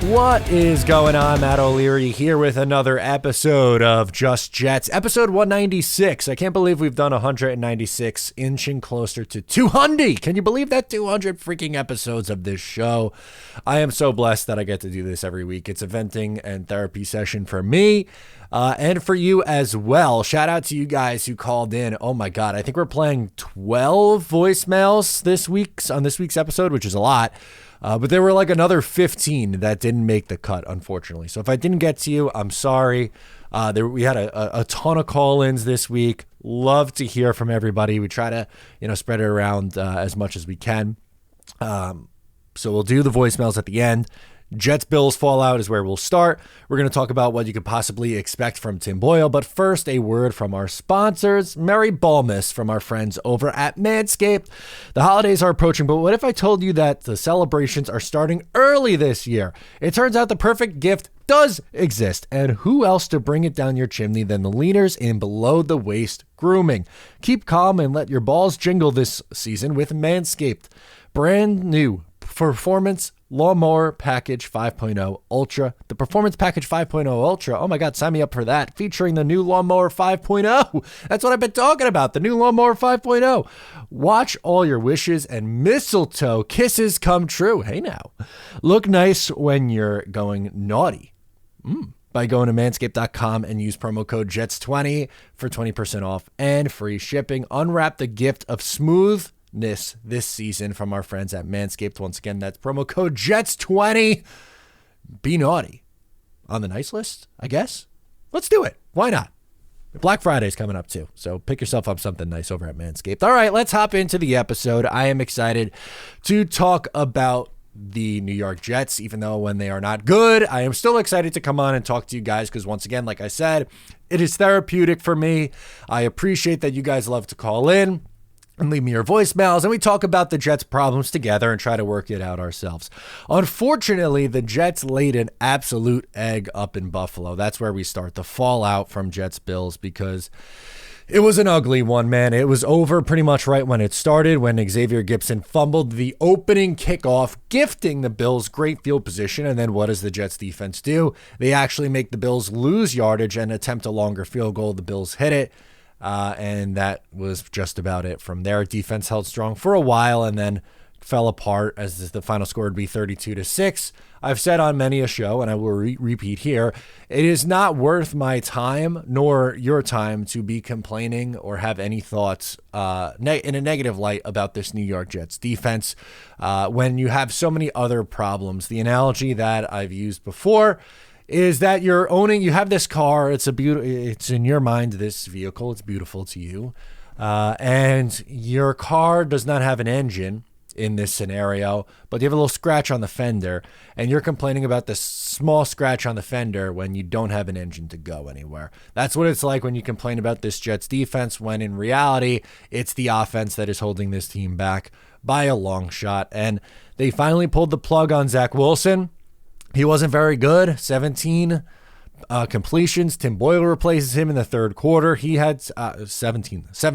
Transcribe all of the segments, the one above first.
What is going on? Matt O'Leary here with another episode of Just Jets, episode 196. I can't believe we've done 196, inching closer to 200. Can you believe that? 200 freaking episodes of this show. I am so blessed that I get to do this every week. It's a venting and therapy session for me and for you as well. Shout out to you guys who called in. Oh my God, I think we're playing 12 voicemails on this week's episode, which is a lot. But there were like another 15 that didn't make the cut, unfortunately. So if I didn't get to you, I'm sorry. We had a ton of call-ins this week. Love to hear from everybody. We try to, spread it around as much as we can. So we'll do the voicemails at the end. Jets Bills fallout is where we'll start. We're going to talk about what you could possibly expect from Tim Boyle. But first, a word from our sponsors. Merry Ballmas from our friends over at Manscaped. The holidays are approaching, but what if I told you that the celebrations are starting early this year? It turns out the perfect gift does exist. And who else to bring it down your chimney than the leaders in below-the-waist grooming? Keep calm and let your balls jingle this season with Manscaped. Brand new Performance Lawnmower Package 5.0 Ultra. The Performance Package 5.0 Ultra. Oh my God, sign me up for that. Featuring the new Lawnmower 5.0. That's what I've been talking about. The new Lawnmower 5.0. Watch all your wishes and mistletoe kisses come true. Hey now. Look nice when you're going naughty. By going to manscaped.com and use promo code JETS20 for 20% off and free shipping. Unwrap the gift of smoothness this season from our friends at Manscaped. Once again, that's promo code JETS20. Be naughty. On the nice list, I guess. Let's do it. Why not? Black Friday's coming up too, so pick yourself up something nice over at Manscaped. All right, let's hop into the episode. I am excited to talk about the New York Jets, even though when they are not good, I am still excited to come on and talk to you guys because once again, like I said, it is therapeutic for me. I appreciate that you guys love to call in and leave me your voicemails, and we talk about the Jets' problems together and try to work it out ourselves. Unfortunately, the Jets laid an absolute egg up in Buffalo. That's where we start the fallout from Jets-Bills because it was an ugly one, man. It was over pretty much right when it started, when Xavier Gibson fumbled the opening kickoff, gifting the Bills great field position. And then what does the Jets defense do? They actually make the Bills lose yardage and attempt a longer field goal. The Bills hit it. And that was just about it from there. Defense held strong for a while and then fell apart as the final score would be 32-6. I've said on many a show, and I will repeat here, it is not worth my time nor your time to be complaining or have any thoughts in a negative light about this New York Jets defense when you have so many other problems. The analogy that I've used before is that you have this car, it's in your mind, this vehicle, it's beautiful to you, and your car does not have an engine in this scenario, but you have a little scratch on the fender, and you're complaining about this small scratch on the fender when you don't have an engine to go anywhere. That's what it's like when you complain about this Jets defense, when in reality, it's the offense that is holding this team back by a long shot, and they finally pulled the plug on Zach Wilson. He wasn't very good, 17 completions. Tim Boyle replaces him in the third quarter. He had 7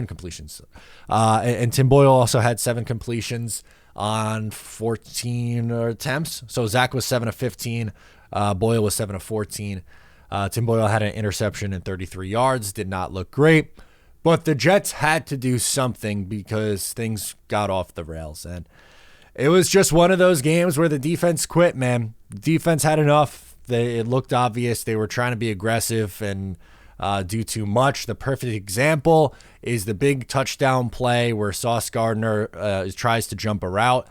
completions. And Tim Boyle also had 7 completions on 14 attempts. So Zach was 7 of 15. Boyle was 7 of 14. Tim Boyle had an interception and 33 yards. Did not look great. But the Jets had to do something because things got off the rails. And it was just one of those games where the defense quit, man. The defense had enough. It looked obvious. They were trying to be aggressive and do too much. The perfect example is the big touchdown play where Sauce Gardner tries to jump a route.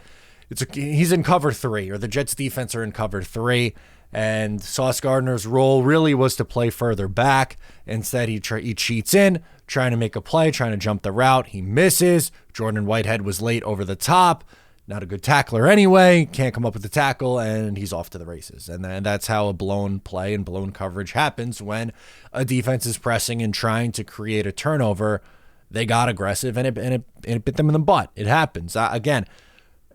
He's in cover 3, or the Jets defense are in cover 3, and Sauce Gardner's role really was to play further back. Instead, he cheats in, trying to make a play, trying to jump the route. He misses. Jordan Whitehead was late over the top. Not a good tackler anyway, can't come up with the tackle, and he's off to the races. And that's how a blown play and blown coverage happens when a defense is pressing and trying to create a turnover. They got aggressive, and it bit them in the butt. It happens. Again,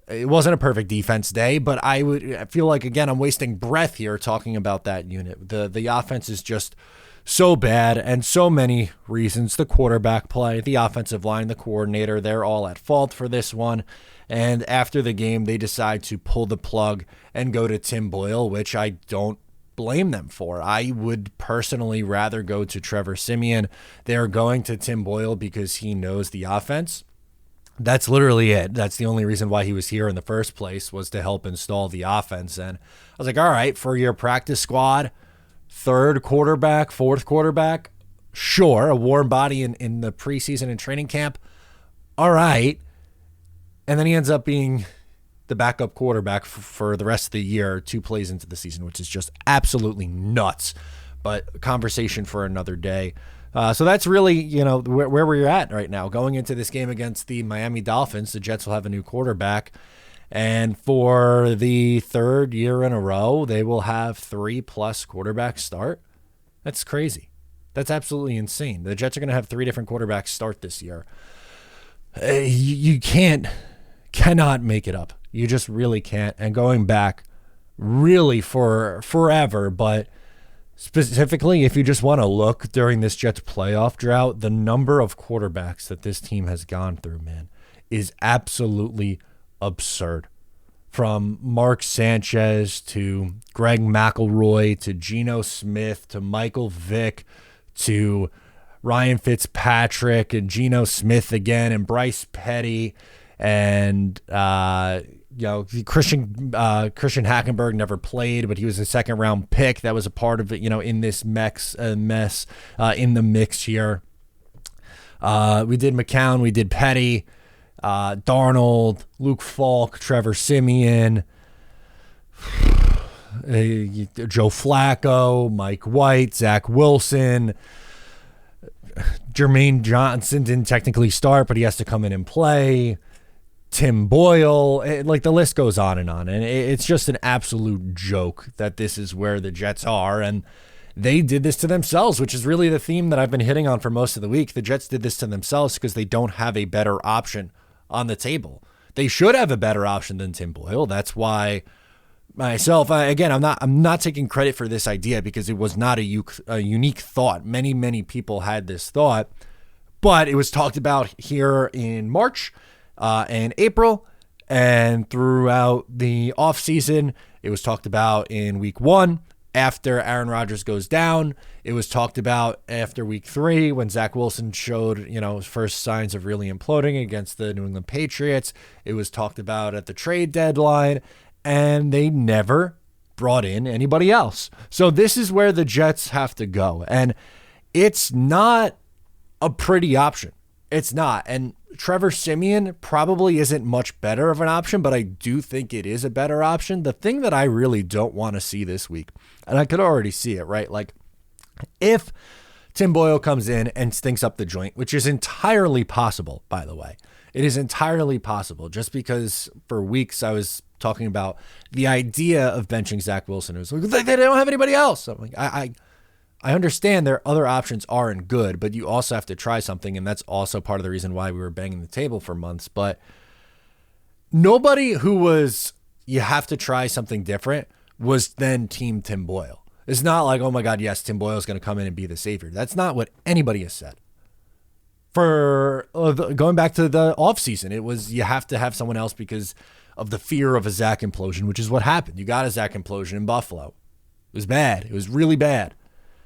it wasn't a perfect defense day, but I feel like, again, I'm wasting breath here talking about that unit. The offense is just so bad, and so many reasons. The quarterback play, the offensive line, the coordinator, they're all at fault for this one. And after the game, they decide to pull the plug and go to Tim Boyle, which I don't blame them for. I would personally rather go to Trevor Siemian. They're going to Tim Boyle because he knows the offense. That's literally it. That's the only reason why he was here in the first place, was to help install the offense. And I was like, all right, for your practice squad, third quarterback, fourth quarterback, sure, a warm body in the preseason and training camp, all right. And then he ends up being the backup quarterback for the rest of the year, 2 plays into the season, which is just absolutely nuts. But conversation for another day. So that's really, where we're at right now. Going into this game against the Miami Dolphins, the Jets will have a new quarterback. And for the third year in a row, they will have 3+ quarterbacks start. That's crazy. That's absolutely insane. The Jets are going to have 3 different quarterbacks start this year. You cannot make it up. You just really can't. And going back really for forever, but specifically, if you just want to look during this Jets playoff drought, the number of quarterbacks that this team has gone through, man, is absolutely absurd. From Mark Sanchez to Greg McElroy to Geno Smith to Michael Vick to Ryan Fitzpatrick and Geno Smith again and Bryce Petty and Christian Hackenberg never played, but he was a second round pick that was a part of it, in this mess in the mix here. We did McCown, we did Petty, Darnold, Luke Falk, Trevor Siemian, Joe Flacco, Mike White, Zach Wilson, Jermaine Johnson didn't technically start, but he has to come in and play. Tim Boyle, the list goes on. And it's just an absolute joke that this is where the Jets are. And they did this to themselves, which is really the theme that I've been hitting on for most of the week. The Jets did this to themselves because they don't have a better option on the table. They should have a better option than Tim Boyle. That's why myself, again, I'm not taking credit for this idea because it was not a unique thought. Many people had this thought, but it was talked about here in March and April, and throughout the offseason. It was talked about in week 1 after Aaron Rodgers goes down. It was talked about after week 3 when Zach Wilson showed, his first signs of really imploding against the New England Patriots. It was talked about at the trade deadline, and they never brought in anybody else. So this is where the Jets have to go, and it's not a pretty option. It's not. And Trevor Siemian probably isn't much better of an option, but I do think it is a better option. The thing that I really don't want to see this week, and I could already see it, right? If Tim Boyle comes in and stinks up the joint, which is entirely possible, by the way. It is entirely possible, just because for weeks I was talking about the idea of benching Zach Wilson. It was like, they don't have anybody else. I'm like, I understand their other options aren't good, but you also have to try something, and that's also part of the reason why we were banging the table for months. But nobody who was, you have to try something different, was then Team Tim Boyle. It's not like, oh my God, yes, Tim Boyle is going to come in and be the savior. That's not what anybody has said. For going back to the offseason, it was you have to have someone else because of the fear of a Zach implosion, which is what happened. You got a Zach implosion in Buffalo. It was bad. It was really bad.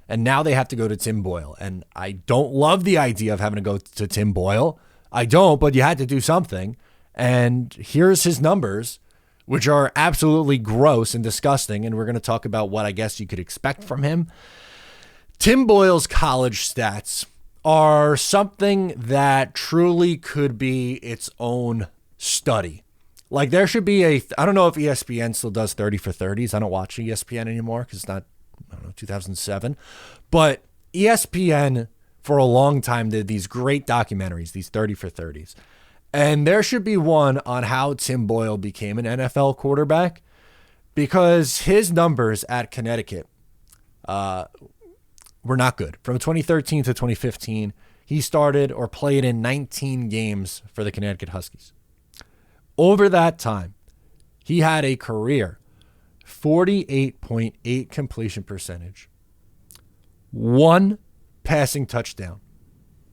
And now they have to go to Tim Boyle. And I don't love the idea of having to go to Tim Boyle. I don't, but you had to do something. And here's his numbers, which are absolutely gross and disgusting. And we're going to talk about what I guess you could expect from him. Tim Boyle's college stats are something that truly could be its own study. There should be I don't know if ESPN still does 30 for 30s. I don't watch ESPN anymore because it's not, 2007. But ESPN for a long time did these great documentaries, these 30 for 30s. And there should be one on how Tim Boyle became an NFL quarterback, because his numbers at Connecticut were not good. From 2013 to 2015, he started or played in 19 games for the Connecticut Huskies. Over that time, he had a career 48.8 completion percentage, one passing touchdown.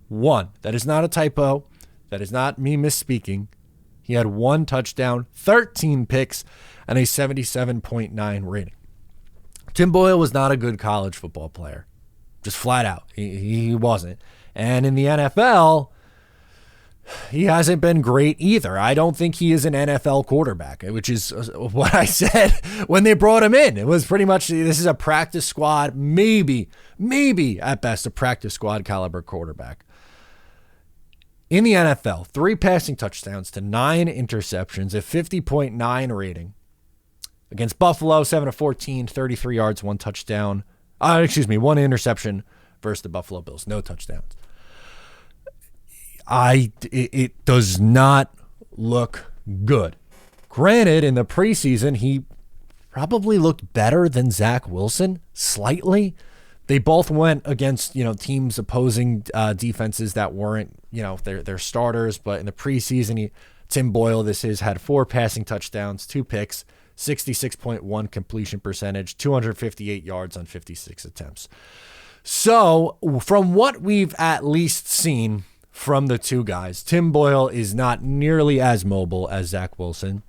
One. That is not a typo. That is not me misspeaking. He had one touchdown, 13 picks, and a 77.9 rating. Tim Boyle was not a good college football player. Just flat out. He wasn't. And in the NFL, he hasn't been great either. I don't think he is an NFL quarterback, which is what I said when they brought him in. It was pretty much, this is a practice squad, maybe at best, a practice squad caliber quarterback. In the NFL, 3 passing touchdowns to 9 interceptions, a 50.9 rating. Against Buffalo, 7 of 14, 33 yards, 1 touchdown. 1 interception versus the Buffalo Bills, no touchdowns. It does not look good. Granted, in the preseason, he probably looked better than Zach Wilson, slightly. They both went against, teams opposing defenses that weren't, their starters. But in the preseason, Tim Boyle, had 4 passing touchdowns, 2 picks, 66.1 completion percentage, 258 yards on 56 attempts. So from what we've at least seen from the two guys, Tim Boyle is not nearly as mobile as Zach Wilson.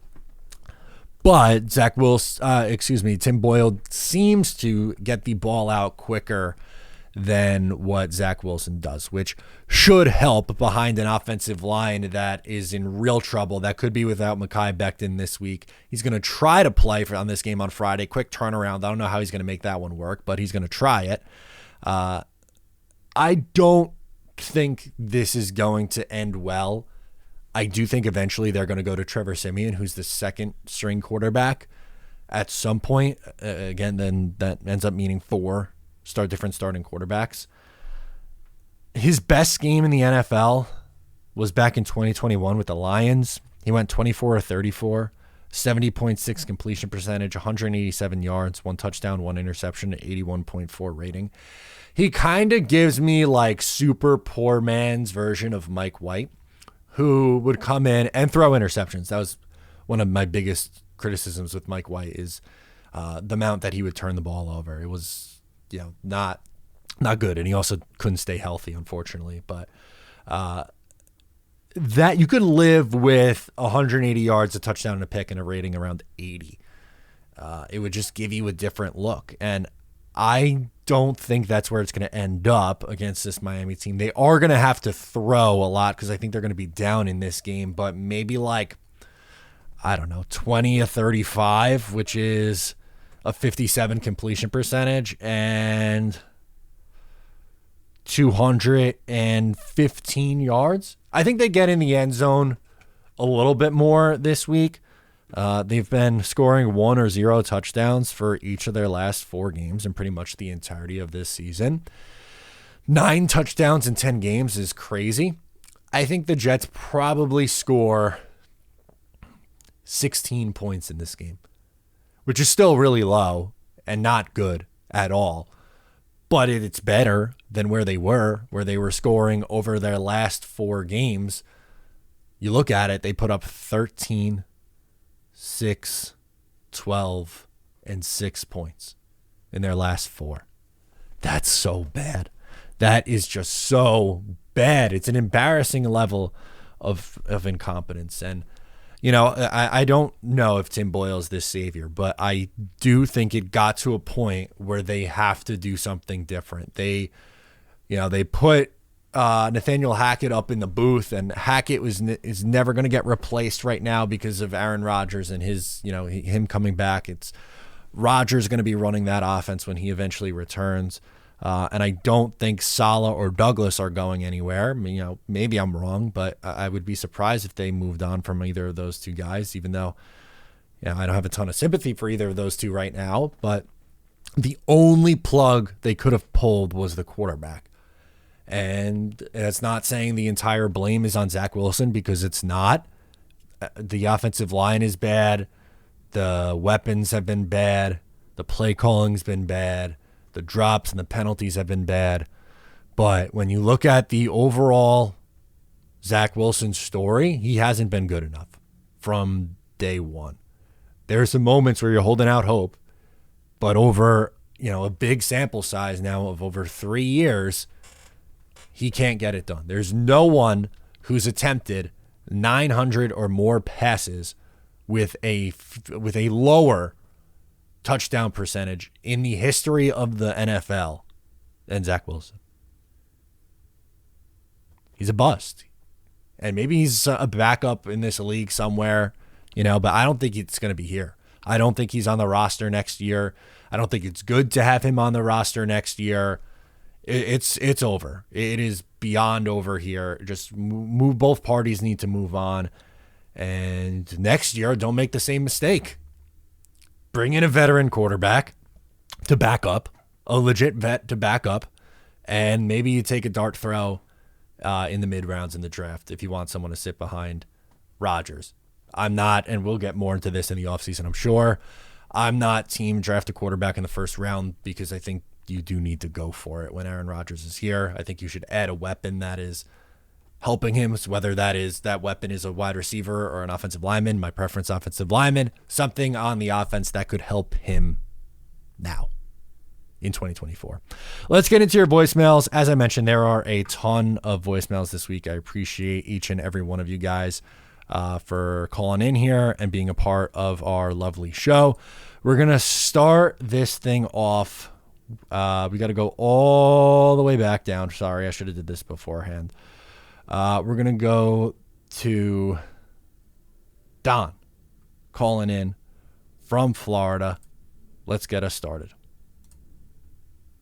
But Tim Boyle seems to get the ball out quicker than what Zach Wilson does, which should help behind an offensive line that is in real trouble. That could be without Mekhi Becton this week. He's going to try to play on this game on Friday. Quick turnaround. I don't know how he's going to make that one work, but he's going to try it. I don't think this is going to end well. I do think eventually they're going to go to Trevor Siemian, who's the second string quarterback at some point. Again, then that ends up meaning 4 different starting quarterbacks. His best game in the NFL was back in 2021 with the Lions. He went 24 of 34, 70.6 completion percentage, 187 yards, 1 touchdown, 1 interception, 81.4 rating. He kind of gives me like super poor man's version of Mike White, who would come in and throw interceptions. That was one of my biggest criticisms with Mike White, is the amount that he would turn the ball over. It was, not good. And he also couldn't stay healthy, unfortunately. But that you could live with 180 yards, a touchdown, and a pick, and a rating around 80. It would just give you a different look. And I don't think that's where it's going to end up against this Miami team. They are going to have to throw a lot because I think they're going to be down in this game, but maybe 20 of 35, which is a 57 completion percentage and 215 yards. I think they get in the end zone a little bit more this week. They've been scoring 1 or 0 touchdowns for each of their last 4 games and pretty much the entirety of this season. 9 touchdowns in 10 games is crazy. I think the Jets probably score 16 points in this game, which is still really low and not good at all. But it's better than where they were scoring over their last 4 games. You look at it, they put up 13, 6, 12, and 6 points in their last 4. That's so bad. That is just so bad. It's an embarrassing level of incompetence. And, I don't know if Tim Boyle is this savior, but I do think it got to a point where they have to do something different. They put Nathaniel Hackett up in the booth, and Hackett is never going to get replaced right now because of Aaron Rodgers and him coming back. It's Rodgers going to be running that offense when he eventually returns. And I don't think Saleh or Douglas are going anywhere. Maybe I'm wrong, but I would be surprised if they moved on from either of those two guys, even though I don't have a ton of sympathy for either of those two right now. But the only plug they could have pulled was the quarterback. And that's not saying the entire blame is on Zach Wilson, because it's not. The offensive line is bad. The weapons have been bad. The play calling's been bad. The drops and the penalties have been bad. But when you look at the overall Zach Wilson story, he hasn't been good enough from day one. There are some moments where you're holding out hope, but over a big sample size now of over 3 years, he can't get it done. There's no one who's attempted 900 or more passes with a lower touchdown percentage in the history of the NFL than Zach Wilson. He's a bust. And maybe he's a backup in this league somewhere, but I don't think it's going to be here. I don't think he's on the roster next year. I don't think it's good to have him on the roster next year. It's over. It is beyond over here. Just move. Both parties need to move on. And next year, don't make the same mistake. Bring in a veteran quarterback to back up, a legit vet to back up, and maybe you take a dart throw in the mid rounds in the draft if you want someone to sit behind Rodgers. I'm not, and we'll get more into this in the offseason, I'm sure. I'm not team draft a quarterback in the first round because I think you do need to go for it when Aaron Rodgers is here. I think you should add a weapon that is helping him, whether that weapon is a wide receiver or an offensive lineman. My preference, offensive lineman. Something on the offense that could help him now in 2024. Let's get into your voicemails. As I mentioned, there are a ton of voicemails this week. I appreciate each and every one of you guys for calling in here and being a part of our lovely show. We're going to start this thing off. We got to go all the way back down. Sorry, I should have did this beforehand. We're going to go to Don calling in from Florida. Let's get us started.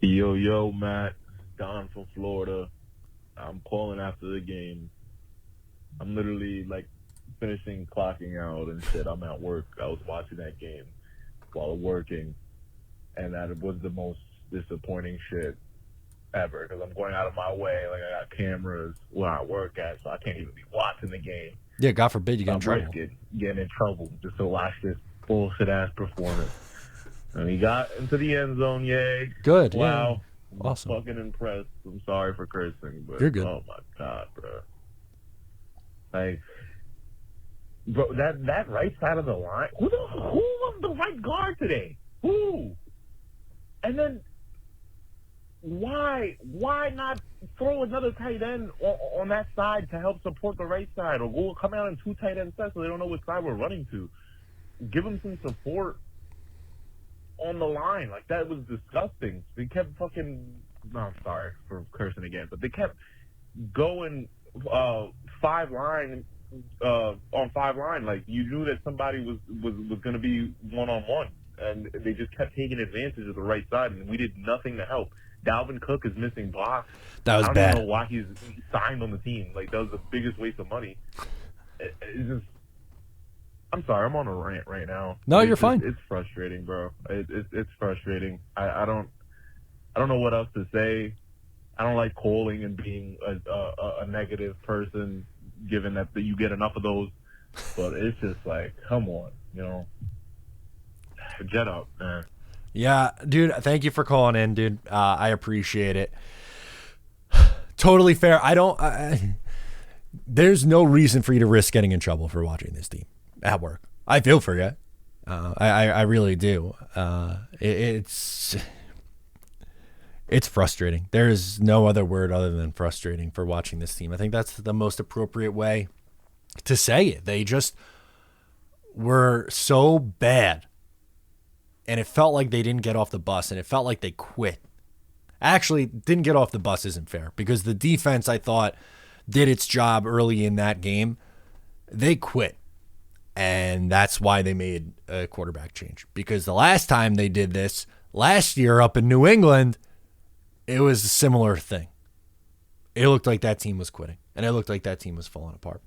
Yo, Matt. Don from Florida. I'm calling after the game. I'm literally finishing clocking out and shit. I'm at work. I was watching that game while working, and that was the most disappointing shit ever because I'm going out of my way. I got cameras where I work at, so I can't even be watching the game. Yeah, God forbid you get in trouble. Getting in trouble just to watch this bullshit-ass performance. And he got into the end zone, yay. Good, wow. Yeah. Awesome. I'm fucking impressed. I'm sorry for cursing, but you're good. Oh my God, bro. Bro, that right side of the line, who was the right guard today? Who? And then why not throw another tight end on that side to help support the right side, or go come out in 2 tight end sets so they don't know which side we're running to? Give them some support on the line. That was disgusting. They kept I'm sorry for cursing again, but they kept going 5 line on 5 line. You knew that somebody was going to be one-on-one, and they just kept taking advantage of the right side, and we did nothing to help. Dalvin Cook is missing blocks. That was bad. I don't know why he's signed on the team. That was the biggest waste of money. It's just, I'm sorry, I'm on a rant right now. No, you're fine. It's frustrating, bro. It's frustrating. I don't know what else to say. I don't like calling and being a negative person, given that you get enough of those. But it's just come on, jet up, man. Yeah, dude, thank you for calling in, dude. I appreciate it. Totally fair. There's no reason for you to risk getting in trouble for watching this team at work. I feel for you. I really do. It's frustrating. There is no other word other than frustrating for watching this team. I think that's the most appropriate way to say it. They just were so bad, and it felt like they didn't get off the bus, and it felt like they quit. Actually, didn't get off the bus isn't fair, because the defense, I thought, did its job early in that game. They quit, and that's why they made a quarterback change, because the last time they did this, last year up in New England, it was a similar thing. It looked like that team was quitting, and it looked like that team was falling apart.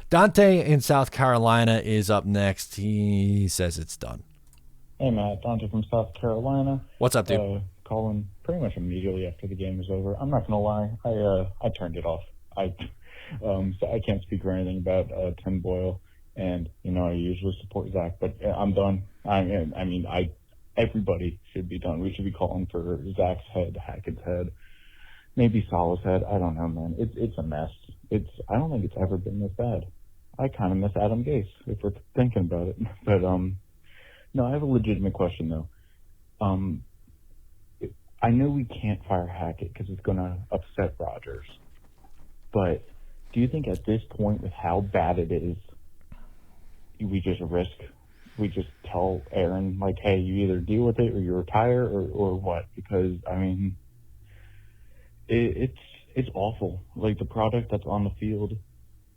Dante in South Carolina is up next. He says it's done. Hey, Matt. Dante from South Carolina. What's up, dude? Calling pretty much immediately after the game was over. I'm not going to lie. I turned it off. So I can't speak for anything about Tim Boyle, and, I usually support Zach, but I'm done. Everybody should be done. We should be calling for Zach's head, Hackett's head, maybe Salah's head. I don't know, man. It's a mess. I don't think it's ever been this bad. I kind of miss Adam Gase, if we're thinking about it. But no, I have a legitimate question though. I know we can't fire Hackett because it's going to upset Rodgers. But do you think at this point, with how bad it is, we just tell Aaron, like, hey, you either deal with it or you retire or what? Because, I mean, it's awful. Like, the product that's on the field,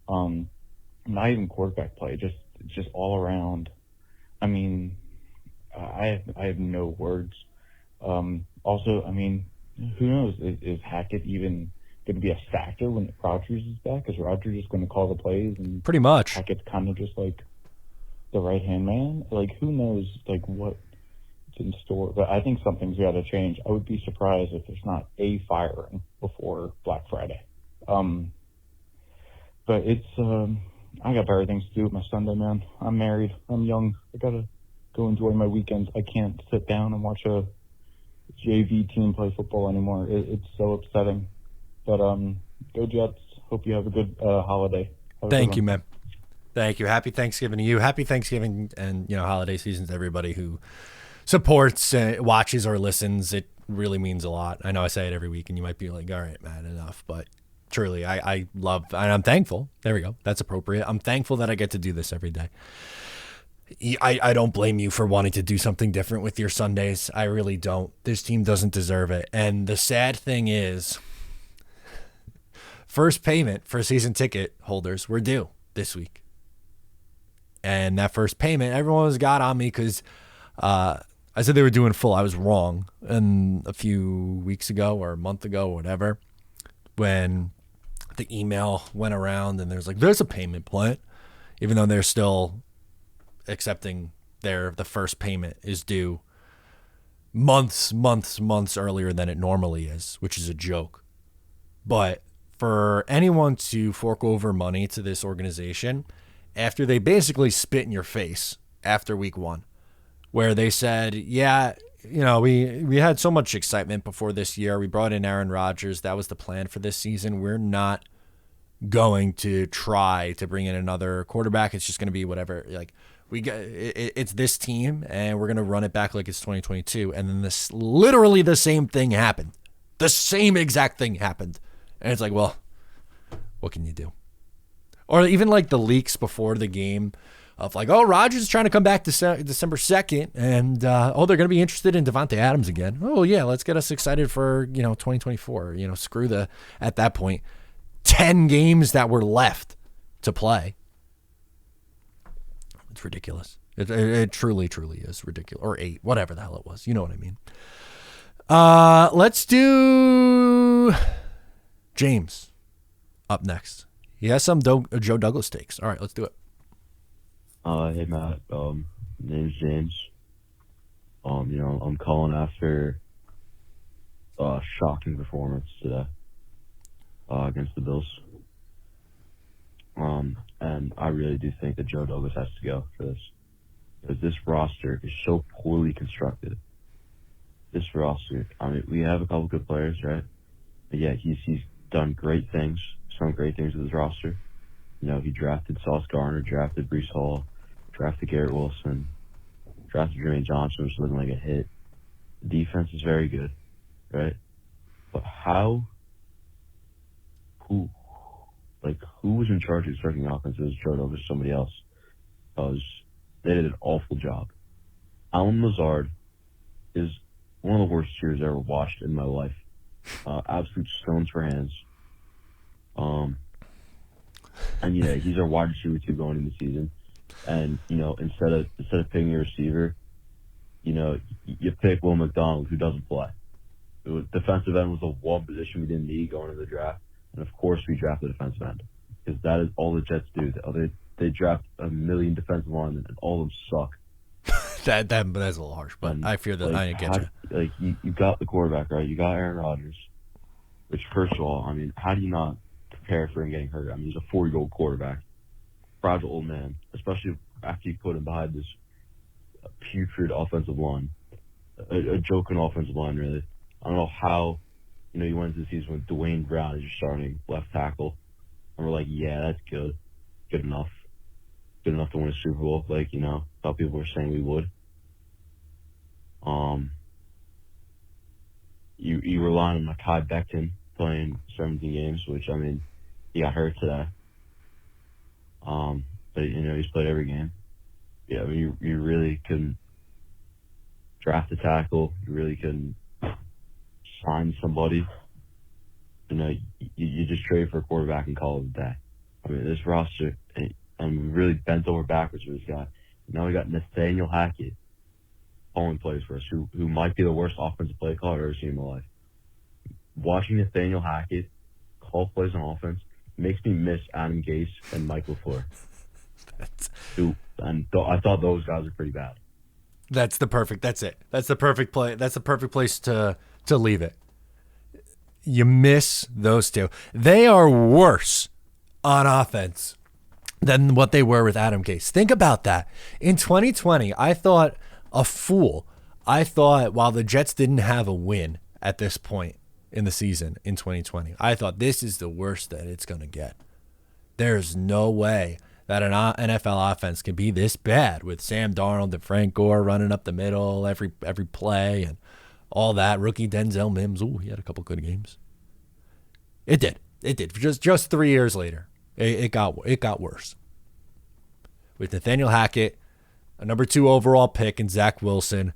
not even quarterback play, just all around. I mean, I have no words. Also, I mean, who knows? Is Hackett even going to be a factor when Rodgers is back? Is Rodgers just going to call the plays and Pretty much. Hackett's kind of just like the right-hand man? Like, who knows, like, what's in store? But I think something's got to change. I would be surprised if there's not a firing before Black Friday. But it's, I got better things to do with my Sunday, man. I'm married. I'm young. I got to go enjoy my weekends. I can't sit down and watch a JV team play football anymore. It's so upsetting. But go Jets. Hope you have a good holiday. Thank you, man. Thank you. Happy Thanksgiving to you. Happy Thanksgiving and holiday season to everybody who supports, watches, or listens. It really means a lot. I know I say it every week, and you might be like, "All right, man, enough." But truly, I love, and I'm thankful. There we go. That's appropriate. I'm thankful that I get to do this every day. I don't blame you for wanting to do something different with your Sundays. I really don't. This team doesn't deserve it. And the sad thing is, first payment for season ticket holders were due this week. And that first payment, everyone was got on me because I said they were doing full. I was wrong. And a few weeks ago or a month ago or whatever, when the email went around and there's a payment plan, even though they're still accepting the first payment is due months earlier than it normally is, which is a joke. But for anyone to fork over money to this organization after they basically spit in your face after week 1, where they said, yeah, we had so much excitement before this year. We brought in Aaron Rodgers. That was the plan for this season. We're not going to try to bring in another quarterback. It's just going to be whatever. Like, it's this team, and we're going to run it back like it's 2022. And then literally the same thing happened. The same exact thing happened. And it's like, well, what can you do? Or even like the leaks before the game of like, oh, Rodgers is trying to come back December 2nd, and they're going to be interested in Devontae Adams again. Oh, yeah, let's get us excited for, 2024. Screw at that point, 10 games that were left to play. It's ridiculous. It truly is ridiculous. Or 8, whatever the hell it was. You know what I mean. Let's do James up next. He has some Joe Douglas takes. All right, let's do it. Hey Matt, name's James. I'm calling after a shocking performance today against the Bills. And I really do think that Joe Douglas has to go for this, because this roster is so poorly constructed. This roster, I mean, we have a couple good players, right? But yeah, he's done great things, some great things with his roster. He drafted Sauce Gardner, drafted Breece Hall, drafted Garrett Wilson, drafted Jermaine Johnson, which is looking like a hit. The defense is very good, right? But who was in charge of starting the offense? It was Joe Douglas or somebody else. Because they did an awful job. Alan Lazard is one of the worst cheers I ever watched in my life. Absolute stones for hands. And yeah, he's our wide receiver 2 going into the season. And instead of picking a receiver, you pick Will McDonald, who doesn't play. Defensive end was the one position we didn't need going into the draft, and of course we drafted defensive end, because that is all the Jets do. They draft a million defensive linemen, and all of them suck. That's a little harsh, but I fear that I get you. You got the quarterback, right? You got Aaron Rodgers. Which, first of all, I mean, how do you not prepare for him getting hurt? I mean, he's a 4-year-old quarterback, fragile old man, especially after you put him behind this putrid offensive line, a joking offensive line, really. I don't know how, you went into the season with Dwayne Brown as your starting left tackle, and we're like, yeah, that's good enough to win a Super Bowl, like, thought people were saying we would. you rely on Mekhi Becton playing 17 games, which, I mean, he got hurt today. But, he's played every game. Yeah, I mean, you really couldn't draft a tackle. You really couldn't sign somebody. You just trade for a quarterback and call it a day. I mean, this roster, I'm really bent over backwards for this guy. Now we got Nathaniel Hackett calling plays for us, who might be the worst offensive play caller I've ever seen in my life. Watching Nathaniel Hackett call plays on offense makes me miss Adam Gase and Mike LaFleur. I thought those guys were pretty bad. That's the perfect play. That's the perfect place to leave it. You miss those two. They are worse on offense than what they were with Adam Gase. Think about that. In 2020, I thought while the Jets didn't have a win at this point in the season in 2020, I thought this is the worst that it's going to get. There's no way that an NFL offense can be this bad with Sam Darnold and Frank Gore running up the middle every play and all that. Rookie Denzel Mims, he had a couple good games. It did. Just 3 years later, it got worse. With Nathaniel Hackett, a number 2 overall pick, and Zach Wilson,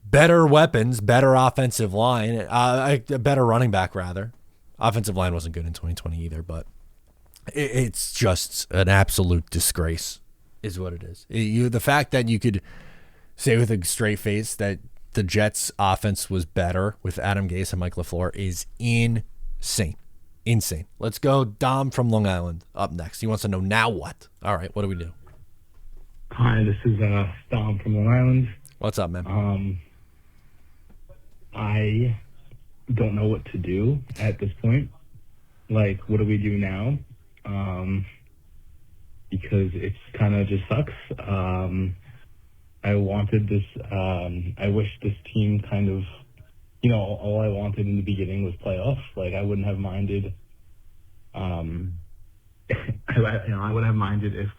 better weapons, better offensive line, a better running back rather. Offensive line wasn't good in 2020 either, but it's just an absolute disgrace, is what it is. The fact that you could say with a straight face that the Jets' offense was better with Adam Gase and Mike LaFleur is insane. Let's go. Dom from Long Island up next. He wants to know, now what? All right, what do we do? Hi, this is Dom from Long Island. What's up, man? I don't know what to do at this point. Like, what do we do now? Because it's kind of just sucks. I wanted this, I wish this team kind of, all I wanted in the beginning was playoffs. Like, I wouldn't have minded, I wouldn't have minded if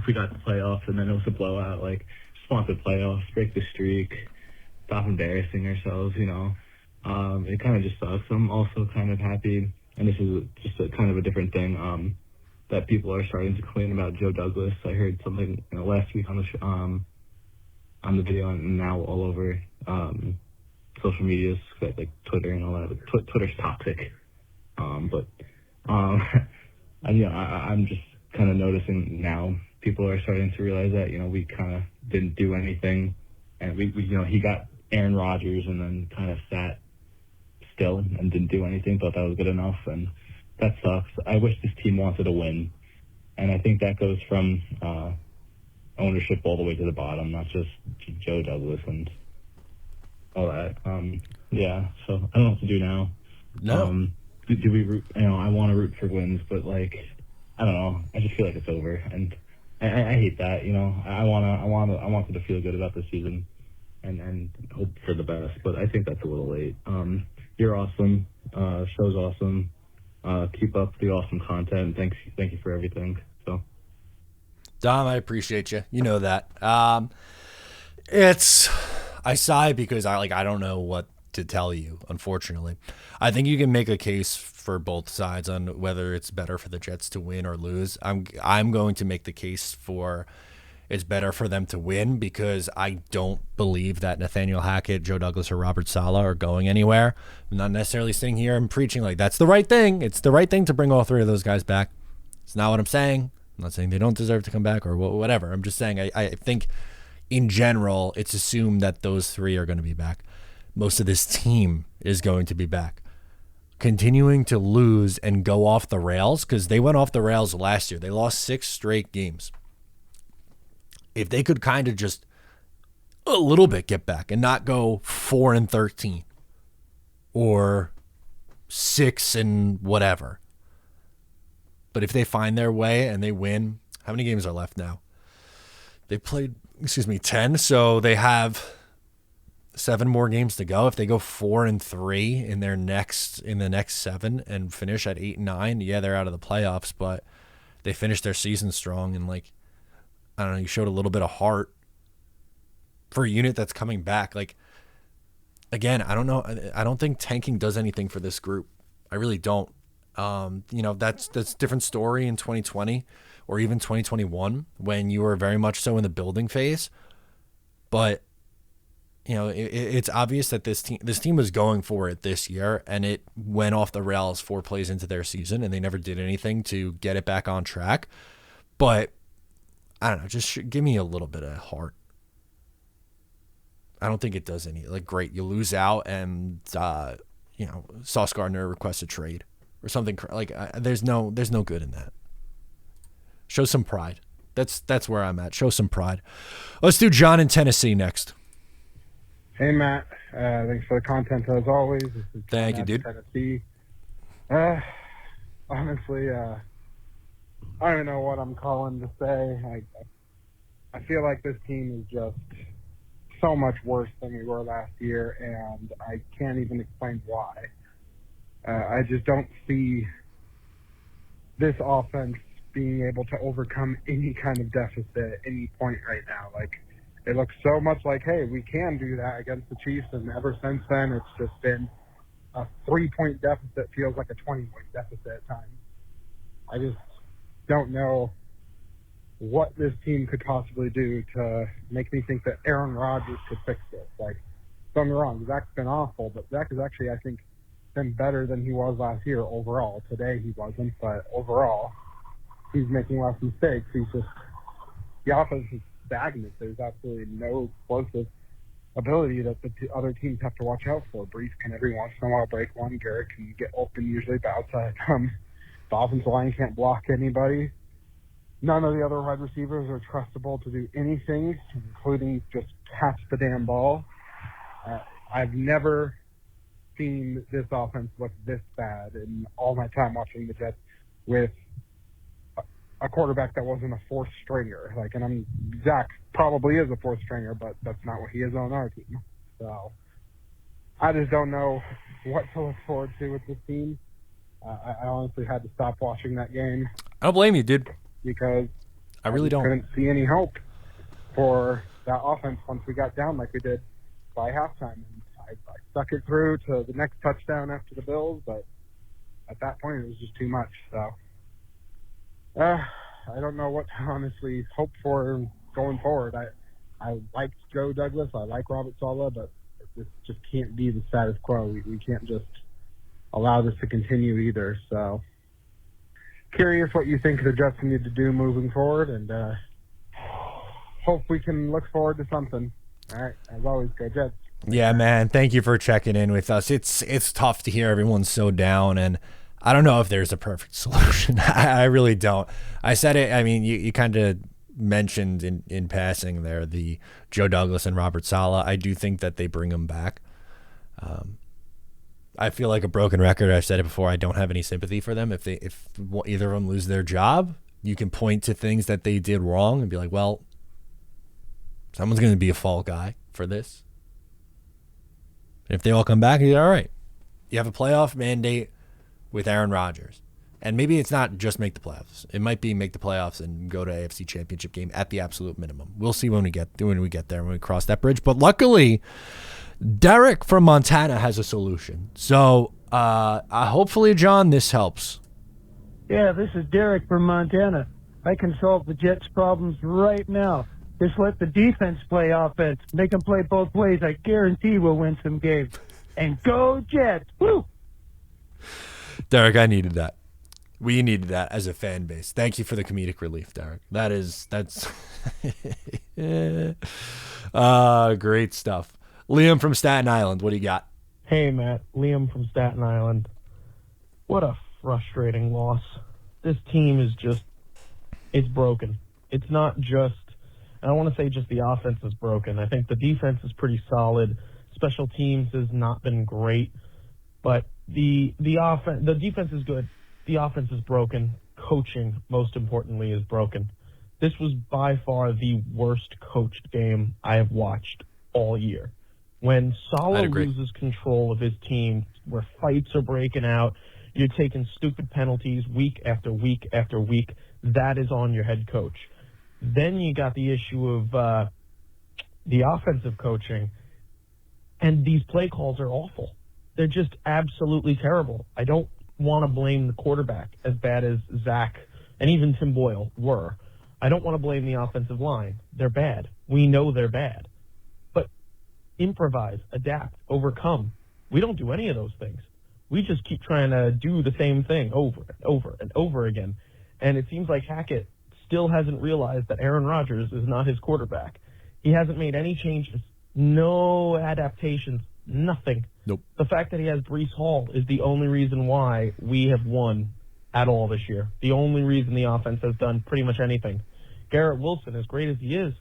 we got the playoffs and then it was a blowout. Like, just want the playoffs, break the streak, stop embarrassing ourselves, It kind of just sucks. I'm also kind of happy, and this is just a kind of a different thing, that people are starting to complain about Joe Douglas. I heard something last week on the on the video, and now all over social medias, like Twitter and all that. Twitter's toxic, but I'm just kind of noticing now people are starting to realize that we kind of didn't do anything, and we he got Aaron Rodgers and then kind of sat still and didn't do anything. Thought that was good enough, and that sucks. I wish this team wanted to win, and I think that goes from ownership all the way to the bottom, not just Joe Douglas and all that. Yeah, so I don't know what to do now. No. Do we root? I want to root for wins, but I don't know. I just feel like it's over, and I hate that. I wanted to feel good about the season and hope for the best, but I think that's a little late. You're awesome. Show's awesome. Keep up the awesome content. Thank you for everything. So, Dom, I appreciate you. You know that. I sigh because I don't know what to tell you, unfortunately. I think you can make a case for both sides on whether it's better for the Jets to win or lose. I'm going to make the case for it's better for them to win because I don't believe that Nathaniel Hackett, Joe Douglas, or Robert Saleh are going anywhere. I'm not necessarily sitting here and preaching like that's the right thing. It's the right thing to bring all 3 of those guys back. It's not what I'm saying. I'm not saying they don't deserve to come back or whatever. I'm just saying I think in general it's assumed that those 3 are going to be back. Most of this team is going to be back. Continuing to lose and go off the rails, because they went off the rails last year. They lost 6 straight games. If they could kind of just a little bit get back and not go 4-13 or 6 and whatever. But if they find their way and they win, how many games are left now? They played, 10. So they have 7 more games to go. If they go 4-3 in the next 7 and finish at 8-9, yeah, they're out of the playoffs, but they finished their season strong and I don't know, you showed a little bit of heart for a unit that's coming back. again, I don't know. I don't think tanking does anything for this group. I really don't. That's a different story in 2020 or even 2021 when you were very much so in the building phase. But it's obvious that this team was going for it this year, and it went off the rails 4 plays into their season, and they never did anything to get it back on track. But I don't know, just give me a little bit of heart. I don't think it does any. Great, you lose out, and Sauce Gardner requests a trade or something. There's no good in that. Show some pride. That's where I'm at. Show some pride. Let's do John in Tennessee next. Hey, Matt. Thanks for the content as always. This is Thank you, dude. Tennessee. Honestly, I don't even know what I'm calling to say. I feel like this team is just so much worse than we were last year, and I can't even explain why. I just don't see this offense being able to overcome any kind of deficit at any point right now. It looks so much like, hey, we can do that against the Chiefs, and ever since then, it's just been a 3-point deficit feels like a 20-point deficit at times. I just don't know what this team could possibly do to make me think that Aaron Rodgers could fix this. Don't get me wrong, Zach's been awful, but Zach is actually, I think, been better than he was last year overall. Today he wasn't, but overall, he's making less mistakes. The offense is stagnant. There's absolutely no explosive ability that the other teams have to watch out for. Brees can every once in a while break one. Garrett can get open usually, but outside the offensive line can't block anybody. None of the other wide receivers are trustable to do anything, including just catch the damn ball. I've never seen this offense look this bad in all my time watching the Jets with a quarterback that wasn't a fourth stringer. Zach probably is a fourth stringer, but that's not what he is on our team. So I just don't know what to look forward to with this team. I honestly had to stop watching that game. I don't blame you, dude. Because I really don't. Couldn't see any hope for that offense once we got down like we did by halftime. And I stuck it through to the next touchdown after the Bills, but at that point it was just too much. So I don't know what to honestly hope for going forward. I liked Joe Douglas. I like Robert Saleh, but this just can't be the status quo. We can't just allow this to continue either. So curious what you think the Jets need to do moving forward, and hope we can look forward to something. All right, as always, go Jets. Yeah, man. Thank you for checking in with us. It's tough to hear everyone's so down, and I don't know if there's a perfect solution. I really don't. I said it. I mean, you kind of mentioned in passing there the Joe Douglas and Robert Saleh. I do think that they bring them back. I feel like a broken record. I've said it before. I don't have any sympathy for them. If either of them lose their job, you can point to things that they did wrong and be like, well, someone's going to be a fall guy for this. And if they all come back, you're all right. You have a playoff mandate with Aaron Rodgers. And maybe it's not just make the playoffs. It might be make the playoffs and go to AFC Championship game at the absolute minimum. We'll see when we get there, when we cross that bridge. But luckily, Derek from Montana has a solution. So hopefully, John, this helps. Yeah, this is Derek from Montana. I can solve the Jets' problems right now. Just let the defense play offense. Make them play both ways. I guarantee we'll win some games. And go Jets! Woo! Derek, I needed that. We needed that as a fan base. Thank you for the comedic relief, Derek. That's great stuff. Liam from Staten Island, what do you got? Hey, Matt. Liam from Staten Island. What a frustrating loss. This team is it's broken. It's not just, I don't want to say just the offense is broken. I think the defense is pretty solid. Special teams has not been great, but the defense is good. The offense is broken. Coaching, most importantly, is broken. This was by far the worst coached game I have watched all year. When Saleh loses control of his team, where fights are breaking out, you're taking stupid penalties week after week after week, that is on your head coach. Then you got the issue of the offensive coaching. And these play calls are awful. They're just absolutely terrible. I don't want to blame the quarterback as bad as Zach and even Tim Boyle were. I don't want to blame the offensive line. They're bad. We know they're bad. But improvise, adapt, overcome. We don't do any of those things. We just keep trying to do the same thing over and over and over again. And it seems like Hackett still hasn't realized that Aaron Rodgers is not his quarterback. He hasn't made any changes, no adaptations, nothing. Nope. The fact that he has Breece Hall is the only reason why we have won at all this year. The only reason the offense has done pretty much anything. Garrett Wilson, as great as he is,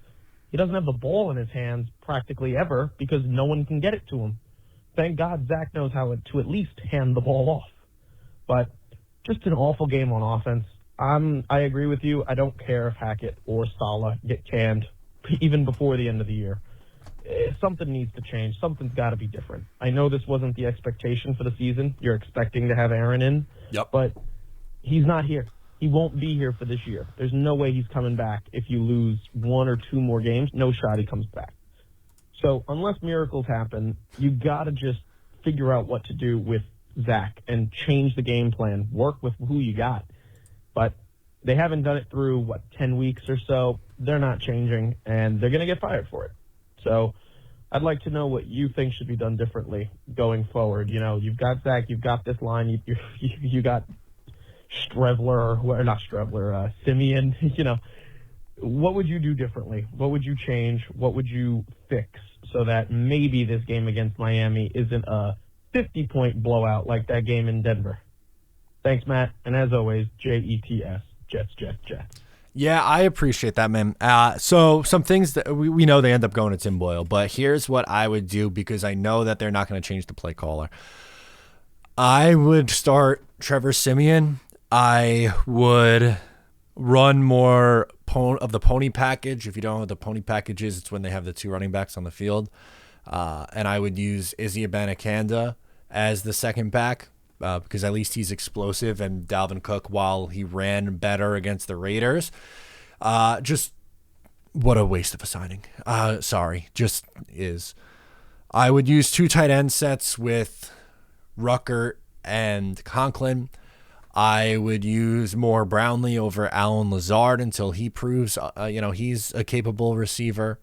he doesn't have the ball in his hands practically ever because no one can get it to him. Thank God Zach knows how to at least hand the ball off. But just an awful game on offense. I agree with you. I don't care if Hackett or Saleh get canned even before the end of the year. Something needs to change. Something's got to be different. I know this wasn't the expectation for the season. You're expecting to have Aaron in. Yep. But he's not here. He won't be here for this year. There's no way he's coming back if you lose 1 or 2 more games. No shot he comes back. So unless miracles happen, you got to just figure out what to do with Zach and change the game plan. Work with who you got. But they haven't done it through, 10 weeks or so. They're not changing, and they're going to get fired for it. So I'd like to know what you think should be done differently going forward. You know, you've got Zach, you've got this line, you got Simeon. You know, what would you do differently? What would you change? What would you fix so that maybe this game against Miami isn't a 50-point blowout like that game in Denver? Thanks, Matt. And as always, JETS, Jets. Yeah, I appreciate that, man. So some things that we know they end up going to Tim Boyle, but here's what I would do because I know that they're not going to change the play caller. I would start Trevor Siemian. I would run more of the pony package. If you don't know what the pony package is, it's when they have the 2 running backs on the field. And I would use Izzy Abanikanda as the second back. Because at least he's explosive, and Dalvin Cook, while he ran better against the Raiders, just what a waste of a signing. Just is. I would use 2 tight end sets with Ruckert and Conklin. I would use more Brownlee over Allen Lazard until he proves, he's a capable receiver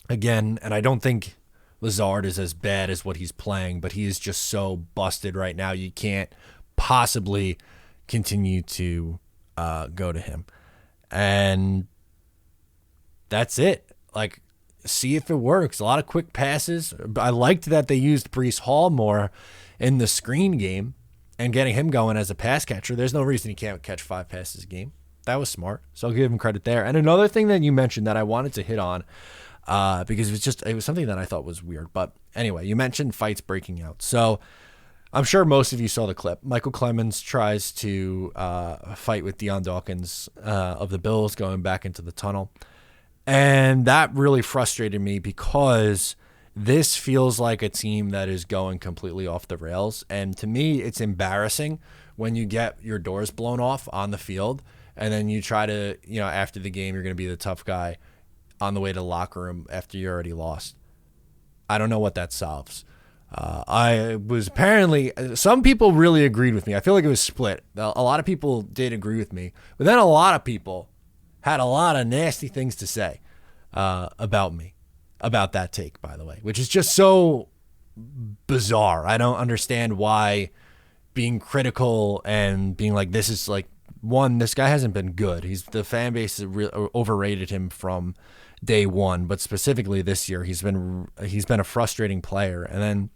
again. And I don't think Lazard is as bad as what he's playing, but he is just so busted right now. You can't possibly continue to go to him. And that's it. Like, see if it works. A lot of quick passes. I liked that they used Breece Hall more in the screen game and getting him going as a pass catcher. There's no reason he can't catch 5 passes a game. That was smart. So I'll give him credit there. And another thing that you mentioned that I wanted to hit on, because it was something that I thought was weird. But anyway, you mentioned fights breaking out. So I'm sure most of you saw the clip. Michael Clemens tries to fight with Deion Dawkins of the Bills going back into the tunnel. And that really frustrated me because this feels like a team that is going completely off the rails. And to me, it's embarrassing when you get your doors blown off on the field and then you try to, after the game, you're going to be the tough guy on the way to the locker room after you already lost. I don't know what that solves. Some people really agreed with me. I feel like it was split. A lot of people did agree with me, but then a lot of people had a lot of nasty things to say about me, about that take, by the way, which is just so bizarre. I don't understand why being critical and being like, this is like, one, this guy hasn't been good. The fan base has overrated him from day one, but specifically this year, he's been a frustrating player. And then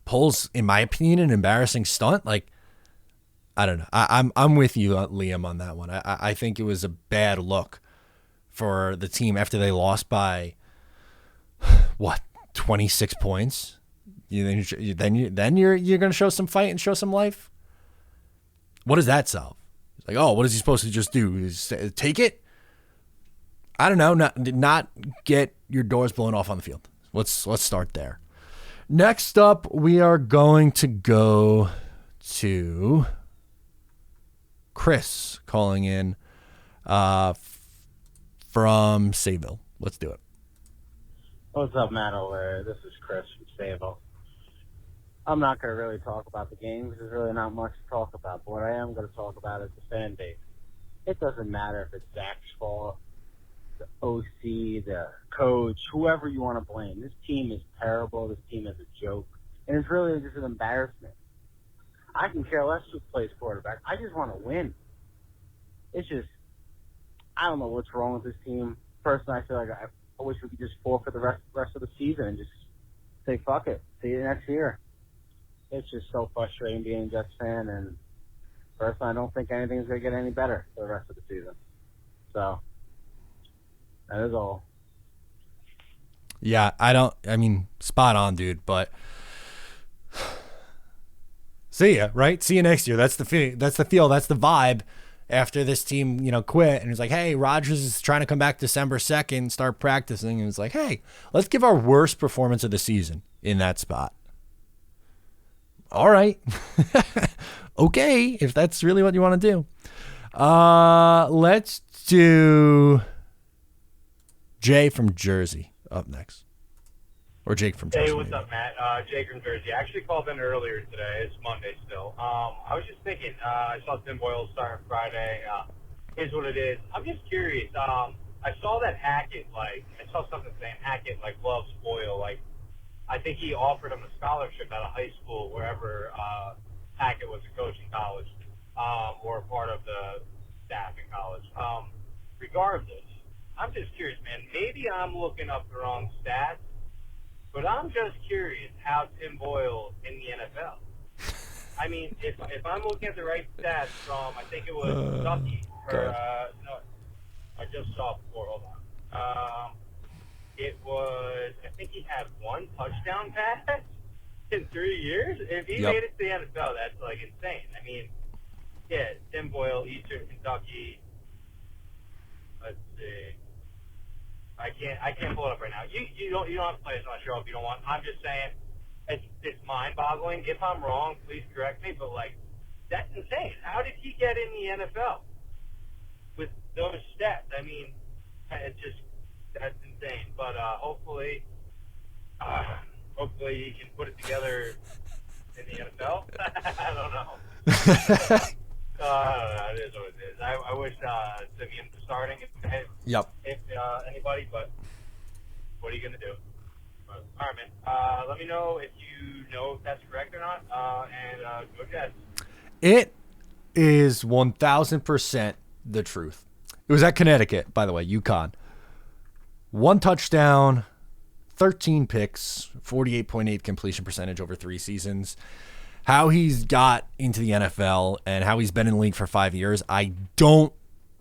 pulls, in my opinion, an embarrassing stunt. Like, I don't know. I'm with you, Liam, on that one. I think it was a bad look for the team after they lost by 26 points. Then you're going to show some fight and show some life. What does that solve? Like, what is he supposed to just do? Is take it? I don't know. Not get your doors blown off on the field. Let's start there. Next up, we are going to go to Chris calling in from Sayville. Let's do it. What's up, Matt O'Leary? This is Chris from Sable. I'm not going to really talk about the game because there's really not much to talk about. But what I am going to talk about is the fan base. It doesn't matter if it's Zach's fault, the OC, the coach, whoever you want to blame. This team is terrible. This team is a joke. And it's really just an embarrassment. I can care less who plays quarterback. I just want to win. It's just, I don't know what's wrong with this team. Personally, I feel like I wish we could just forfeit the rest of the season and just say, fuck it, see you next year. It's just so frustrating being a Jets fan, and personally, I don't think anything's going to get any better for the rest of the season. So, that is all. Yeah, I mean, spot on, dude, but see ya, right? See you next year. That's the feel, that's the vibe after this team, quit. And it's like, hey, Rodgers is trying to come back December 2nd, start practicing. And it's like, hey, let's give our worst performance of the season in that spot. All right. Okay, if that's really what you want to do. Let's do Jay from Jersey up next. Or Jake from Jersey. Hey, what's up, Matt? Jake from Jersey. I actually called in earlier today. It's Monday still. I was just thinking, I saw Tim Boyle start Friday. Here's what it is. I'm just curious. I saw that Hackett, I saw something saying Hackett, loves Boyle. I think he offered him a scholarship out of high school, wherever Hackett was a coach in college, or a part of the staff in college. Regardless, I'm just curious, man. Maybe I'm looking up the wrong stats, but I'm just curious how Tim Boyle in the NFL. I mean, if I'm looking at the right stats from, I think it was Kentucky, or no, I just saw it before. Hold on. It was, I think he had one touchdown pass in 3 years. If he made it to the NFL, that's insane. I mean, yeah, Tim Boyle, Eastern Kentucky. Let's see. I can't pull it up right now. You don't have to play this on the show if you don't want. I'm just saying it's mind-boggling. If I'm wrong, please correct me. But that's insane. How did he get in the NFL with those stats? I mean, that's insane. But hopefully he can put it together in the NFL. I don't know. It is what it is. I wish Simeon was starting if anybody, but what are you going to do? But, all right, man. Let me know if you know if that's correct or not, and go Jets. It is 1,000% the truth. It was at Connecticut, by the way, UConn. 1 touchdown, 13 picks, 48.8 completion percentage over 3 seasons. How he's got into the NFL and how he's been in the league for 5 years, I don't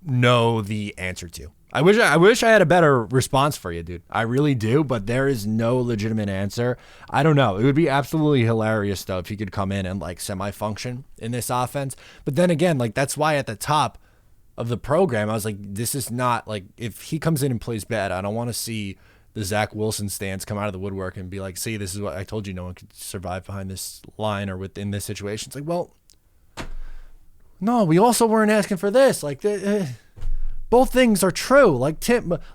know the answer to. I wish I had a better response for you, dude. I really do, but there is no legitimate answer. I don't know. It would be absolutely hilarious, though, if he could come in and semi-function in this offense. But then again, that's why at the top of the program, I was like, this is not if he comes in and plays bad, I don't want to see the Zach Wilson stance come out of the woodwork and be like, see, this is what I told you, no one could survive behind this line or within this situation. It's like, well, no, we also weren't asking for this. Both things are true.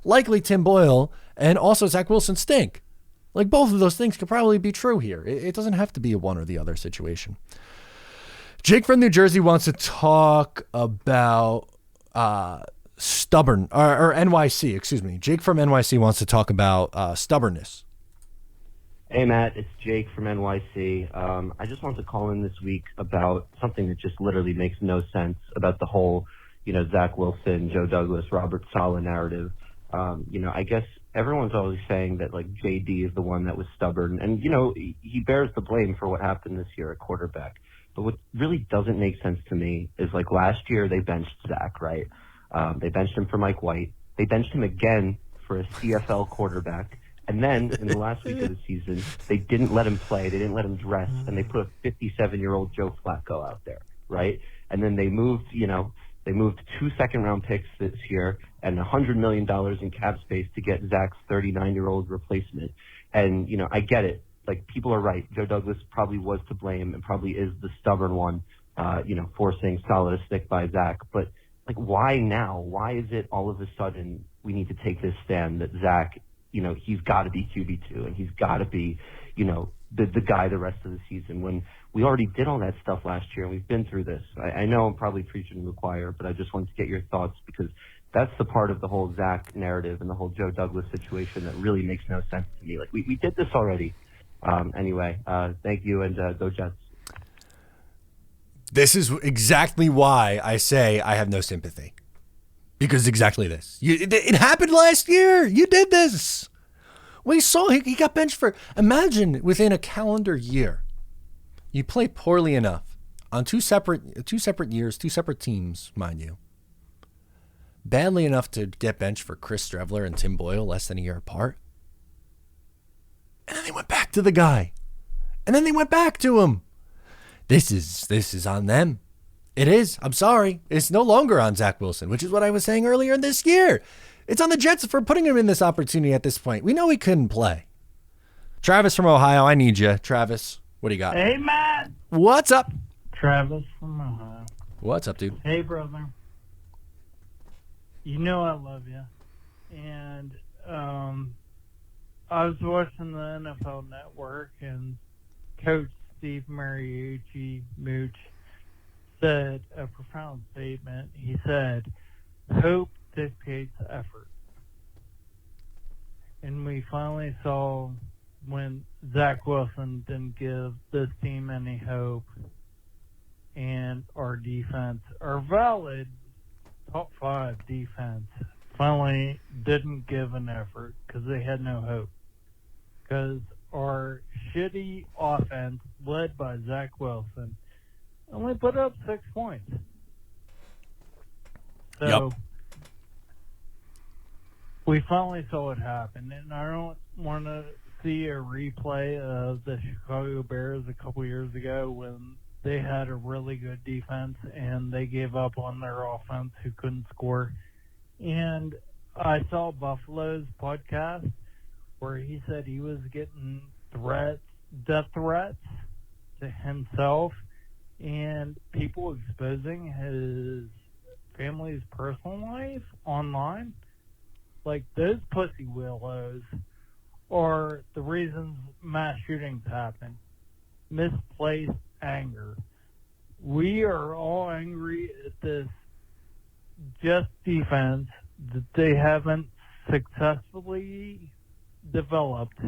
Likely Tim Boyle and also Zach Wilson stink. Both of those things could probably be true here. It doesn't have to be a one or the other situation. Jake from New Jersey wants to talk about stubborn or NYC, excuse me. Jake from NYC wants to talk about stubbornness. Hey, Matt, it's Jake from NYC. I just wanted to call in this week about something that just literally makes no sense about the whole, Zach Wilson, Joe Douglas, Robert Saleh narrative. I guess everyone's always saying that JD is the one that was stubborn, and he bears the blame for what happened this year at quarterback. But what really doesn't make sense to me is last year they benched Zach, right? They benched him for Mike White. They benched him again for a CFL quarterback. And then in the last week of the season, they didn't let him play. They didn't let him dress. And they put a 57-year-old Joe Flacco out there, right? And then they moved 2 second-round picks this year and $100 million in cap space to get Zach's 39-year-old replacement. And, I get it. People are right. Joe Douglas probably was to blame and probably is the stubborn one, forcing Saleh to stick by Zach. But, why now? Why is it all of a sudden we need to take this stand that Zach he's got to be QB2 and he's got to be, the guy the rest of the season, when we already did all that stuff last year and we've been through this. I know I'm probably preaching to the choir, but I just wanted to get your thoughts because that's the part of the whole Zach narrative and the whole Joe Douglas situation that really makes no sense to me. Like, we did this already. Anyway, thank you, and go Jets. This is exactly why I say I have no sympathy. Because exactly this. It happened last year. You did this. We saw he got benched for, imagine within a calendar year, you play poorly enough on two separate years, two separate teams, mind you, badly enough to get benched for Chris Strevler and Tim Boyle less than a year apart. And then they went back to the guy. And then they went back to him. This is on them. It is. I'm sorry. It's no longer on Zach Wilson, which is what I was saying earlier this year. It's on the Jets for putting him in this opportunity at this point. We know he couldn't play. Travis from Ohio, I need you. Travis, what do you got? Hey, Matt. What's up? Travis from Ohio. What's up, dude? Hey, brother. You know I love you. And I was watching the NFL Network, and Coach Steve Mariucci Mooch said a profound statement. He said, hope dictates effort. And we finally saw when Zach Wilson didn't give this team any hope and our defense, our valid top 5 defense, finally didn't give an effort because they had no hope. Because our shitty offense, led by Zach Wilson, only put up 6 points. So we finally saw it happen, and I don't want to see a replay of the Chicago Bears a couple years ago when they had a really good defense and they gave up on their offense who couldn't score. And I saw Buffalo's podcast where he said he was getting death threats to himself and people exposing his family's personal life online. Like, those pussy willows are the reasons mass shootings happen. Misplaced anger. We are all angry at this just defense that they haven't successfully developed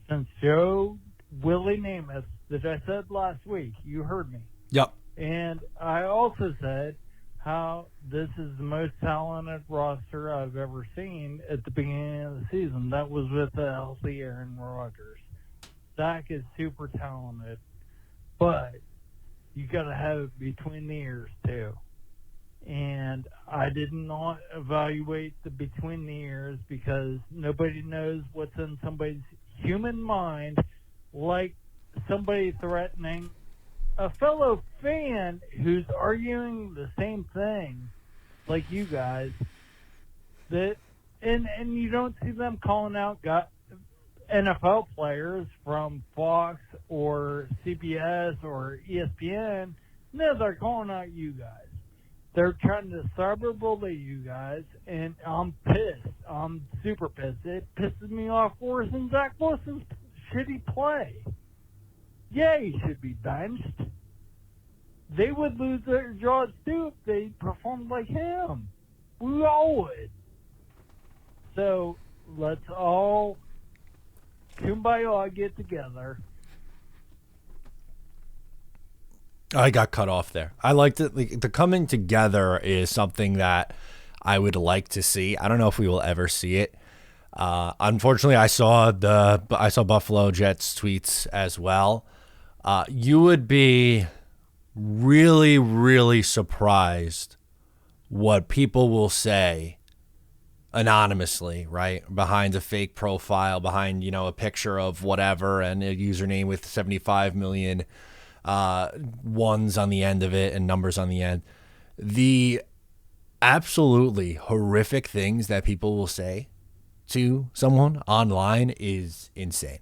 since Joe Willie Namath, that I said last week. You heard me. Yep. And I also said how this is the most talented roster I've ever seen at the beginning of the season. That was with a healthy Aaron Rodgers. Zach is super talented, but you got to have it between the ears too. And I did not evaluate the between the ears because nobody knows what's in somebody's human mind, like somebody threatening a fellow fan who's arguing the same thing like you guys, that and you don't see them calling out NFL players from Fox or CBS or ESPN. No, they're calling out you guys. They're trying to cyberbully you guys, and I'm pissed. I'm super pissed. It pisses me off worse than Zach Wilson's shitty play. Yeah, he should be benched. They would lose their jobs too if they performed like him. We all would. So let's all kumbaya get together. I got cut off there. I liked it. Like, the coming together is something that I would like to see. I don't know if we will ever see it. Unfortunately, I saw Buffalo Jets tweets as well. You would be really, really surprised what people will say anonymously, right? Behind a fake profile, behind, a picture of whatever and a username with 75 million ones on the end of it and numbers on the end. The absolutely horrific things that people will say to someone online is insane.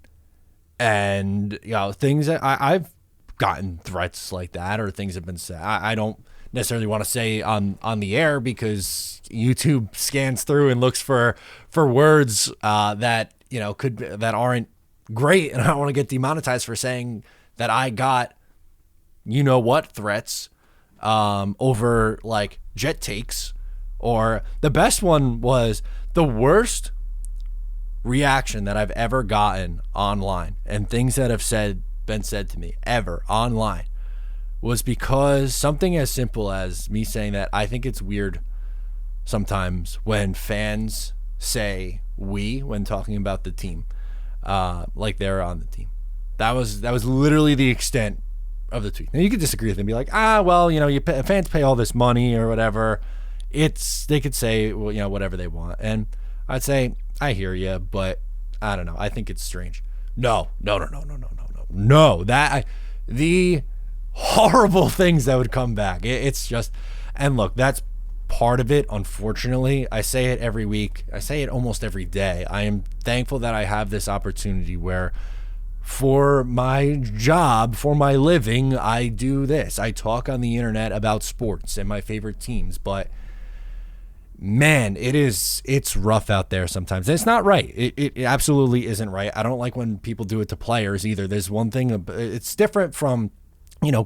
And, things that I've gotten threats like that, or things have been said. I don't necessarily want to say on the air because YouTube scans through and looks for words that that aren't great, and I don't want to get demonetized for saying that I got what threats over like Jet takes. Or the best one was the worst reaction that I've ever gotten online, and things that have been said to me ever online, was because something as simple as me saying that I think it's weird sometimes when fans say "we" when talking about the team, like they're on the team. That was literally the extent of the tweet. Now you could disagree with it and be like, well, fans pay all this money or whatever. They could say, well, whatever they want, and I'd say I hear you, but I don't know. I think it's strange. No. The horrible things that would come back. It's just, and look, that's part of it. Unfortunately, I say it every week. I say it almost every day. I am thankful that I have this opportunity where, for my job, for my living, I do this. I talk on the internet about sports and my favorite teams, but man, it's rough out there sometimes. And it's not right. It absolutely isn't right. I don't like when people do it to players either. There's one thing, it's different from,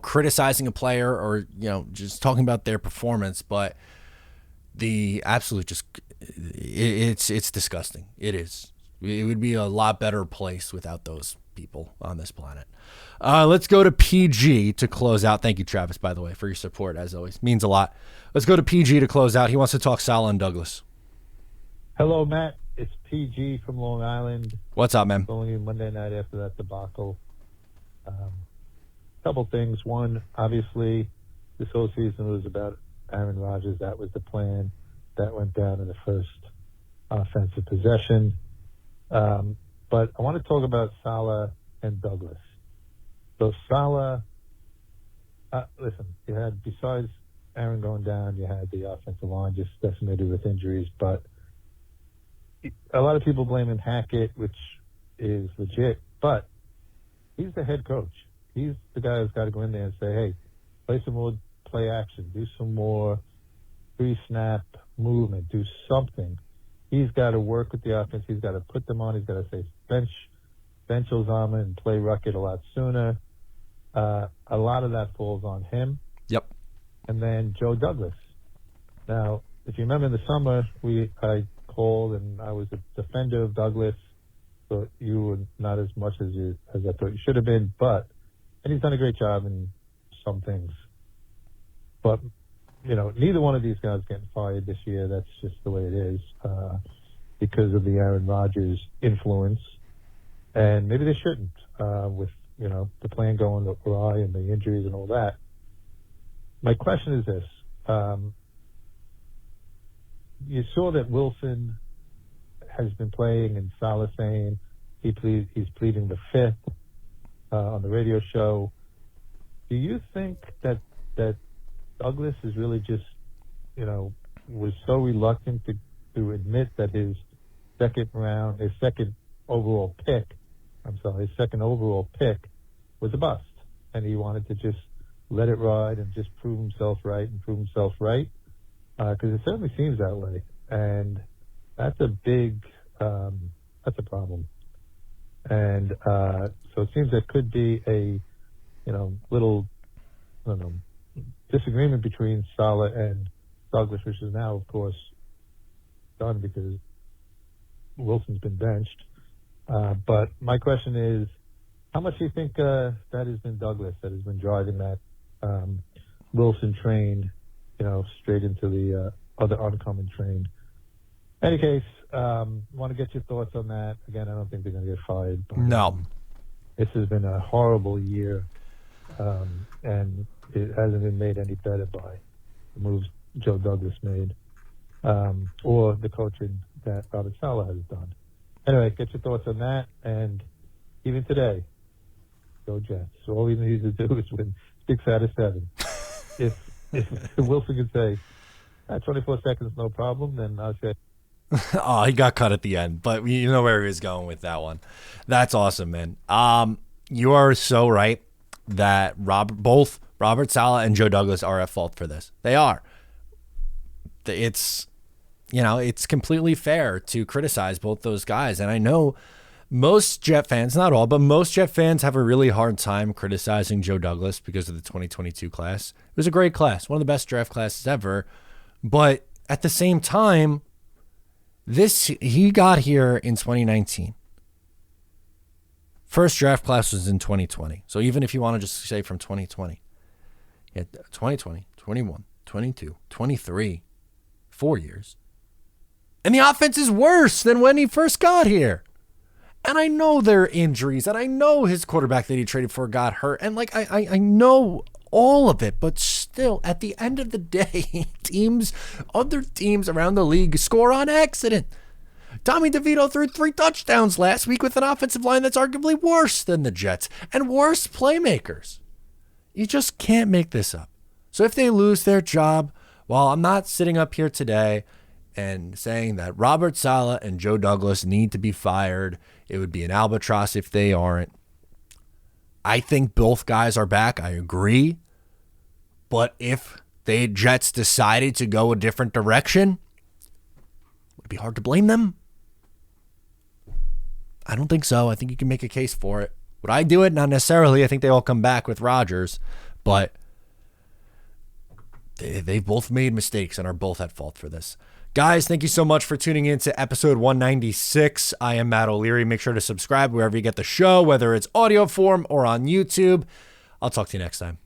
criticizing a player or, just talking about their performance, but the absolute it's disgusting. It is. It would be a lot better place without those people on this planet. Let's go to PG to close out. Thank you, Travis, by the way, for your support, as always. Means a lot. Let's go to PG to close out. He wants to talk Salah and Douglas. Hello, Matt. It's PG from Long Island. What's up, man? Calling you Monday night after that debacle. Couple things. One, obviously, this whole season was about Aaron Rodgers. That was the plan. That went down in the first offensive possession. But I want to talk about Salah and Douglas. So Salah, listen, you had, besides Aaron going down, you had the offensive line just decimated with injuries. But a lot of people blaming Hackett, which is legit. But he's the head coach. He's the guy who's got to go in there and say, hey, play some more play action, do some more pre-snap movement, do something. He's got to work with the offense. He's got to put them on. He's got to say bench Ozama and play Ruckett a lot sooner. A lot of that falls on him. Yep. And then Joe Douglas. Now, if you remember in the summer, I called and I was a defender of Douglas. So you were not as much as I thought you should have been, and he's done a great job in some things. But neither one of these guys getting fired this year. That's just the way it is because of the Aaron Rodgers influence. And maybe they shouldn't with, the plan going awry and the injuries and all that. My question is this. You saw that Wilson has been playing and Salah saying he's pleading the fifth on the radio show. Do you think that Douglas is really just, was so reluctant to admit that his second overall pick was a bust, and he wanted to just let it ride and just prove himself right? Because it certainly seems that way, and that's a problem. And so it seems there could be a, little, I don't know, disagreement between Salah and Douglas, which is now, of course, done because Wilson's been benched. But my question is, how much do you think that has been Douglas that has been driving that Wilson train, straight into the other oncoming train? Any case, want to get your thoughts on that. Again, I don't think they're going to get fired. But, no. This has been a horrible year, and it hasn't been made any better by the moves Joe Douglas made or the coaching that Robert Saleh has done. Anyway, get your thoughts on that. And even today, go Jets. So all he needs to do is win 6 out of 7. If Wilson could say, 24 seconds, no problem, then I'll say. Oh, he got cut at the end, but you know where he was going with that one. That's awesome, man. You are so right that both Robert Saleh and Joe Douglas are at fault for this. They are. It's completely fair to criticize both those guys. And I know most Jet fans, not all, but most Jet fans have a really hard time criticizing Joe Douglas because of the 2022 class. It was a great class, one of the best draft classes ever. But at the same time, he got here in 2019. First draft class was in 2020. So even if you want to just say from 2020, you had 2020, 21, 22, 23, 4 years. And the offense is worse than when he first got here. And I know there are injuries, and I know his quarterback that he traded for got hurt. And I know all of it, but still, at the end of the day, other teams around the league score on accident. Tommy DeVito threw 3 touchdowns last week with an offensive line that's arguably worse than the Jets and worse playmakers. You just can't make this up. So if they lose their job, well, I'm not sitting up here today and saying that Robert Saleh and Joe Douglas need to be fired. It would be an albatross if they aren't. I think both guys are back. I agree. But if the Jets decided to go a different direction, would it be hard to blame them? I don't think so. I think you can make a case for it. Would I do it? Not necessarily. I think they all come back with Rodgers. But they both made mistakes and are both at fault for this. Guys, thank you so much for tuning in to episode 196. I am Matt O'Leary. Make sure to subscribe wherever you get the show, whether it's audio form or on YouTube. I'll talk to you next time.